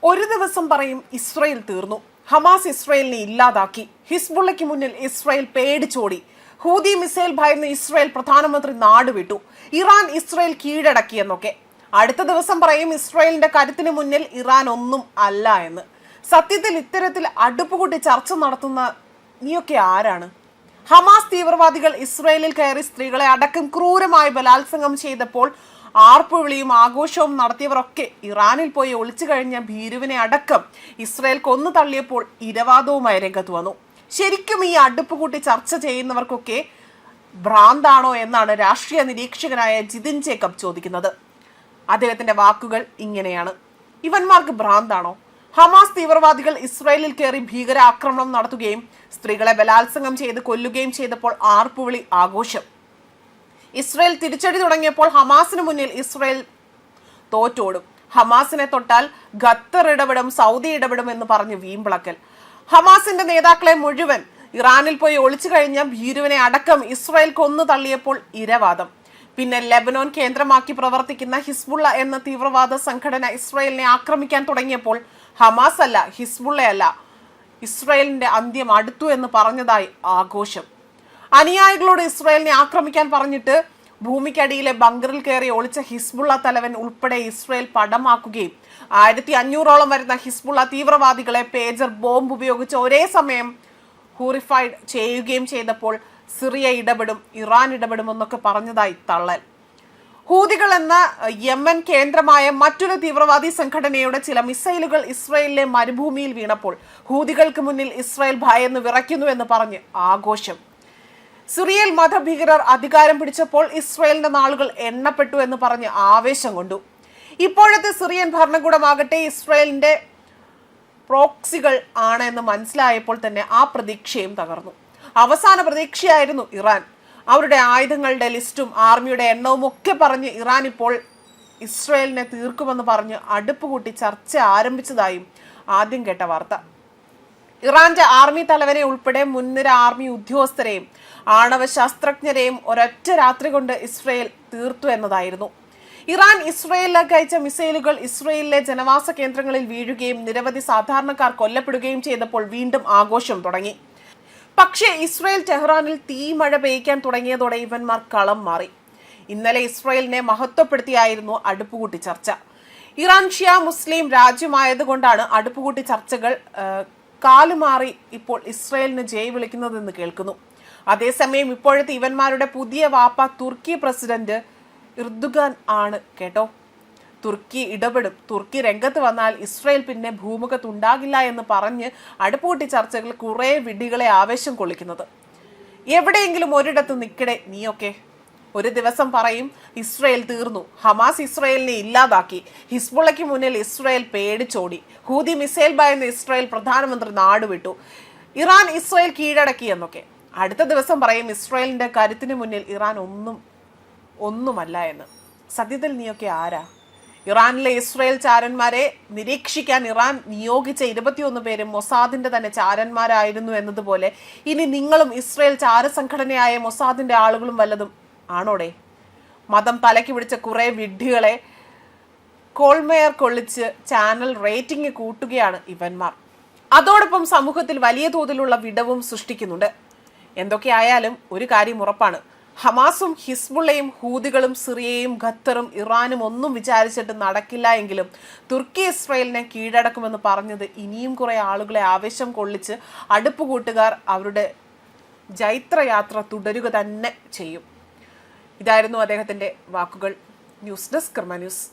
ഒരു ദിവസം പറയും ഇസ്രയേൽ തീർന്നു, ഹമാസ് ഇസ്രയേലിനെ ഇല്ലാതാക്കി, ഹിസ്ബുള്ളയ്ക്ക് മുന്നിൽ ഇസ്രയേൽ പേടിച്ചോടി, ഹൂതി മിസൈൽ ഭയന്ന് ഇസ്രയേൽ പ്രധാനമന്ത്രി നാടുവിട്ടു, ഇറാൻ ഇസ്രയേൽ കീഴടക്കിയെന്നൊക്കെ. അടുത്ത ദിവസം പറയും ഇസ്രയേലിന്റെ കരുത്തിന് മുന്നിൽ ഇറാൻ ഒന്നും അല്ല എന്ന്. സത്യത്തിൽ ഇത്തരത്തിൽ അടുപ്പുകൂട്ടി ചർച്ച നടത്തുന്ന നീയൊക്കെ ആരാണ്? ഹമാസ് തീവ്രവാദികൾ ഇസ്രയേലിൽ കയറി സ്ത്രീകളെ അടക്കം ക്രൂരമായി ബലാത്സംഗം ചെയ്തപ്പോൾ ആർപ്പുവിളിയും ആഘോഷവും നടത്തിയവരൊക്കെ ഇറാനിൽ പോയി ഒളിച്ചു കഴിഞ്ഞ ഭീരുവിനെ അടക്കം ഇസ്രയേൽ കൊന്നു തള്ളിയപ്പോൾ ഇരവാദവുമായി രംഗത്ത് വന്നു. ശരിക്കും ഈ അടുപ്പ് കൂട്ടി ചർച്ച ചെയ്യുന്നവർക്കൊക്കെ ഭ്രാന്താണോ എന്നാണ് രാഷ്ട്രീയ നിരീക്ഷകനായ ജിതിൻ ജേക്കബ് ചോദിക്കുന്നത്. അദ്ദേഹത്തിന്റെ വാക്കുകൾ ഇങ്ങനെയാണ്: ഇവന്മാർക്ക് ഭ്രാന്താണോ? ഹമാസ് തീവ്രവാദികൾ ഇസ്രയേലിൽ കയറി ഭീകരാക്രമണം നടത്തുകയും സ്ത്രീകളെ ബലാത്സംഗം ചെയ്ത് കൊല്ലുകയും ചെയ്തപ്പോൾ ആർപ്പുവിളി ആഘോഷം. ഇസ്രയേൽ തിരിച്ചടി തുടങ്ങിയപ്പോൾ ഹമാസിന് മുന്നിൽ ഇസ്രയേൽ തോറ്റോടും. ഹമാസിനെ തൊട്ടാൽ ഖത്തർ ഇടപെടും, സൗദി ഇടപെടും എന്ന് പറഞ്ഞ് വീമ്പിളക്കൽ. ഹമാസിന്റെ നേതാക്കളെ മുഴുവൻ ഇറാനിൽ പോയി ഒളിച്ചു കഴിഞ്ഞ ഭീരുവിനെ അടക്കം ഇസ്രയേൽ കൊന്നു തള്ളിയപ്പോൾ ഇരവാദം. പിന്നെ ലെബനോൻ കേന്ദ്രമാക്കി പ്രവർത്തിക്കുന്ന ഹിസ്ബുള്ള എന്ന തീവ്രവാദ സംഘടന ഇസ്രയേലിനെ ആക്രമിക്കാൻ തുടങ്ങിയപ്പോൾ ഹമാസ് അല്ല, ഹിസ്ബുള്ളയല്ല, ഇസ്രയേലിന്റെ അന്ത്യം അടുത്തു എന്ന് പറഞ്ഞതായി ആഘോഷം. അനുയായികളോട് ഇസ്രയേലിനെ ആക്രമിക്കാൻ പറഞ്ഞിട്ട് ഭൂമിക്കടിയിലെ ബങ്കറിൽ കയറി ഒളിച്ച ഹിസ്ബുള്ള തലവൻ ഉൾപ്പെടെ ഇസ്രയേൽ പടമാക്കുകയും 1500ഓളം വരുന്ന ഹിസ്ബുള്ള തീവ്രവാദികളെ പേജർ ബോംബ് ഉപയോഗിച്ച് ഒരേ സമയം ഹൂറിഫൈഡ് ചെയ്യുകയും ചെയ്തപ്പോൾ സിറിയ ഇടപെടും, ഇറാൻ ഇടപെടും എന്നൊക്കെ പറഞ്ഞതായി തള്ളൽ. ഹൂതികൾ എന്ന യമൻ കേന്ദ്രമായ മറ്റൊരു തീവ്രവാദി സംഘടനയുടെ ചില മിസൈലുകൾ ഇസ്രയേലിലെ മരുഭൂമിയിൽ വീണപ്പോൾ ഹൂതികൾക്ക് മുന്നിൽ ഇസ്രയേൽ ഭയന്ന് വിറയ്ക്കുന്നു എന്ന് പറഞ്ഞ് ആഘോഷം. സിറിയയിൽ മതഭീകരർ അധികാരം പിടിച്ചപ്പോൾ ഇസ്രയേലിന്റെ നാളുകൾ എണ്ണപ്പെട്ടു എന്ന് പറഞ്ഞ് ആവേശം കൊണ്ടു. ഇപ്പോഴത്തെ സിറിയൻ ഭരണകൂടമാകട്ടെ ഇസ്രയേലിന്റെ പ്രോക്സികൾ ആണ് എന്ന് മനസ്സിലായപ്പോൾ തന്നെ ആ പ്രതീക്ഷയും തകർന്നു. അവസാന പ്രതീക്ഷയായിരുന്നു ഇറാൻ. അവരുടെ ആയുധങ്ങളുടെ ലിസ്റ്റും ആർമിയുടെ എണ്ണവും ഒക്കെ പറഞ്ഞ് ഇറാൻ ഇപ്പോൾ ഇസ്രയേലിനെ തീർക്കുമെന്ന് പറഞ്ഞ് അടുപ്പ് കൂട്ടി ചർച്ച ആരംഭിച്ചതായും ആദ്യം കേട്ട വാർത്ത. ഇറാന്റെ ആർമി തലവനെ ഉൾപ്പെടെ മുൻനിര ആർമി ഉദ്യോഗസ്ഥരെയും ആണവ ശാസ്ത്രജ്ഞരെയും ഒരൊറ്റ രാത്രി കൊണ്ട് ഇസ്രയേൽ തീർത്തു എന്നതായിരുന്നു. ഇറാൻ ഇസ്രയേലിലേക്ക് അയച്ച മിസൈലുകൾ ഇസ്രയേലിലെ ജനവാസ കേന്ദ്രങ്ങളിൽ വീഴുകയും നിരവധി സാധാരണക്കാർ കൊല്ലപ്പെടുകയും ചെയ്തപ്പോൾ വീണ്ടും ആഘോഷം തുടങ്ങി. പക്ഷേ ഇസ്രയേൽ ടെഹ്റാനിൽ തീമഴ പെയ്യ്ക്കാൻ തുടങ്ങിയതോടെ ഇവന്മാർ കളം മാറി. ഇന്നലെ ഇസ്രയേലിനെ മഹത്വപ്പെടുത്തിയായിരുന്നു അടുപ്പുകൂട്ടി ചർച്ച. ഇറാൻ ഷിയ മുസ്ലിം രാജ്യമായതുകൊണ്ടാണ് അടുപ്പുകൂട്ടി ചർച്ചകൾ കാലുമാറി ഇപ്പോൾ ഇസ്രയേലിന് ജയ് വിളിക്കുന്നതെന്ന് കേൾക്കുന്നു. അതേസമയം ഇപ്പോഴത്തെ ഇവന്മാരുടെ പുതിയ വാപ്പ തുർക്കി പ്രസിഡന്റ് ഇർദുഗാൻ ആണ് കേട്ടോ. തുർക്കി ഇടപെടും, തുർക്കി രംഗത്ത് വന്നാൽ ഇസ്രയേൽ പിന്നെ ഭൂമുഖത്തുണ്ടാകില്ല എന്ന് പറഞ്ഞ് അടുപ്പുകൂട്ടി ചർച്ചകൾ കുറെ വിഡ്ഢികളെ ആവേശം കൊള്ളിക്കുന്നത്. എവിടെയെങ്കിലും ഒരിടത്ത് നിൽക്കടെ നീയൊക്കെ. ഒരു ദിവസം പറയും ഇസ്രയേൽ തീർന്നു, ഹമാസ് ഇസ്രയേലിനെ ഇല്ലാതാക്കി, ഹിസ്ബുള്ളയ്ക്ക് മുന്നിൽ ഇസ്രയേൽ പേടിച്ചോടി, ഹൂതി മിസൈൽ ഭയന്ന് ഇസ്രയേൽ പ്രധാനമന്ത്രി നാടുവിട്ടു, ഇറാൻ ഇസ്രയേൽ കീഴടക്കി എന്നൊക്കെ. അടുത്ത ദിവസം പറയും ഇസ്രയേലിന്റെ കരുത്തിന് മുന്നിൽ ഇറാൻ ഒന്നുമല്ല എന്ന്. സത്യത്തിൽ നീയൊക്കെ ആരാ? ഇറാനിലെ ഇസ്രയേൽ ചാരന്മാരെ നിരീക്ഷിക്കാൻ ഇറാൻ നിയോഗിച്ച 21 പേരും മൊസാദിന്റെ തന്നെ ചാരന്മാരായിരുന്നു എന്നതുപോലെ ഇനി നിങ്ങളും ഇസ്രയേൽ ചാരസംഘടനയായ മൊസാദിന്റെ ആളുകളും വല്ലതും ആണോടെ? മതം തലയ്ക്ക് പിടിച്ച കുറെ വിഡ്ഢികളെ കോൾമേയർ കൊള്ളിച്ച് ചാനൽ റേറ്റിംഗ് കൂട്ടുകയാണ് ഇവന്മാർ. അതോടൊപ്പം സമൂഹത്തിൽ വലിയ തോതിലുള്ള വിടവും സൃഷ്ടിക്കുന്നുണ്ട്. എന്തൊക്കെയായാലും ഒരു കാര്യം ഉറപ്പാണ്: ഹമാസും ഹിസ്ബുള്ളയും ഹൂതികളും സിറിയയും ഖത്തറും ഇറാനും ഒന്നും വിചാരിച്ചിട്ട് നടക്കില്ല എങ്കിലും തുർക്കി ഇസ്രയേലിനെ കീഴടക്കുമെന്ന് പറഞ്ഞത് ഇനിയും കുറെ ആളുകളെ ആവേശം കൊള്ളിച്ച് അടുപ്പ് കൂട്ടുകാർ അവരുടെ ജൈത്രയാത്ര തുടരുക തന്നെ ചെയ്യും. ഇതായിരുന്നു അദ്ദേഹത്തിന്റെ വാക്കുകൾ. ന്യൂസ് ഡെസ്ക് കർമ്മ ന്യൂസ്.